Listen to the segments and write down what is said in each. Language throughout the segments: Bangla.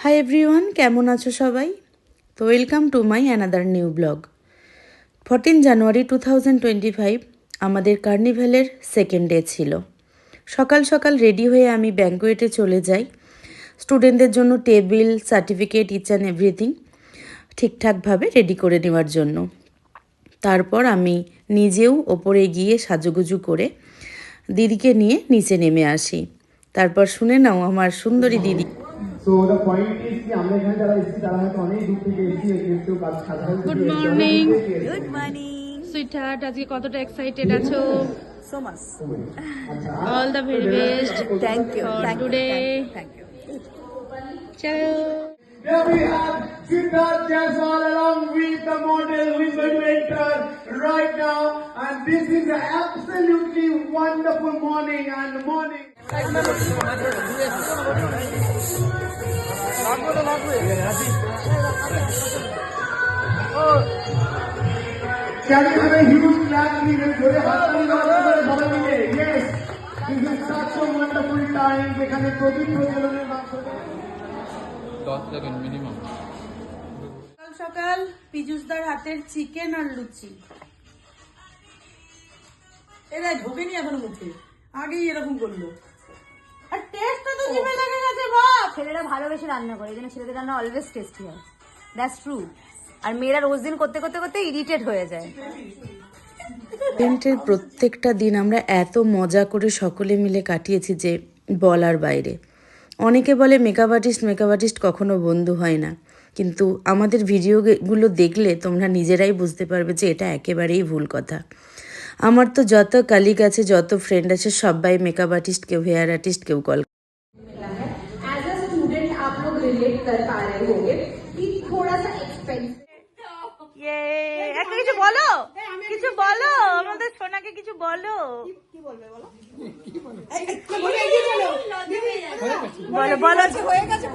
হাই এভরিওয়ান, কেমন আছো সবাই? তো welcome to my another new blog. 14 জানুয়ারি 2025 আমাদের কার্নিভ্যালের সেকেন্ড ডে ছিল। সকাল সকাল রেডি হয়ে আমি ব্যাঙ্কোয়েটে চলে যাই স্টুডেন্টদের জন্য table, certificate, each and everything ঠিকঠাকভাবে রেডি করে নেওয়ার জন্য। তারপর আমি নিজেও ওপরে গিয়ে সাজুগুজু করে দিদিকে নিয়ে নিচে নেমে আসি। তারপর শুনে নাও আমার সুন্দরী দিদি। So the point is कि हमने यहाँ जरा इसी तरह है तो अनेक दूर থেকে এসেছি কিন্তু কাজ সাধারণ good morning good morning sweetheart, আজকে কতটা এক্সাইটেড আছো? So much all the very best thank you for today. Thank you চলো। Here we have Siddharth Jaiswal along with the model who is going to enter right now, and this is an absolutely wonderful morning and morning. Can we have a huge clap, please? Yes, this is such a wonderful time. যেখানে প্রদীপ প্রজ্বলনের মাধ্যমে 10 সেকেন্ড মিনিমাম। সকাল সকাল পিজুসদার হাতের চিকেন আর লুচি। এরা ঢোকেনি এখনো মুখে, আগেই এরকম করলো। আর টেস্টটা তো জিভে লেগে গেছে বাপ। ছেলেরা ভালোবেসে রান্না করে, এই জন্য ছেলেদের রান্না অলওয়েজ টেস্টি হয়। That's true. আর মেয়েরা রোজ দিন করতে করতে করতে ইরিটেট হয়ে যায়। ইভেন্টের প্রত্যেকটা দিন আমরা এত মজা করে সকলে মিলে কাটিয়েছি যে বলার বাইরে। অনেকে বলে মেকআপ আর্টিস্ট কখনো বন্ধু হয় না, কিন্তু আমাদের ভিডিওগুলো দেখলে তোমরা নিজেরাই বুঝতে পারবে যে এটা একেবারেই ভুল কথা। আমার তো যত কালিগ আছে, যত ফ্রেন্ড আছে, সবাই মেকআপ আর্টিস্ট, কেউ হেয়ার আর্টিস্ট, কেউ কল। एज अ स्टूडेंट आप लोग रिलेट कर पा रहे होंगे कि थोड़ा सा एक्सपेंसिव। একটা কিছু বলো, কিছু বলো, আমাদের সোনাকে কিছু বলো। বলো বলো, হয়ে গেছে।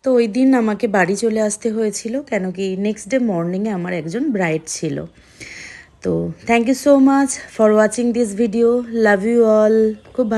তো ওই দিন আমাকে বাড়ি চলে আসতে হয়েছিল, কেন কি নেক্সট ডে মর্নিংয়ে আমার একজন ব্রাইড ছিল। তো thank you so much for watching this video. Love you all. খুব ভালো।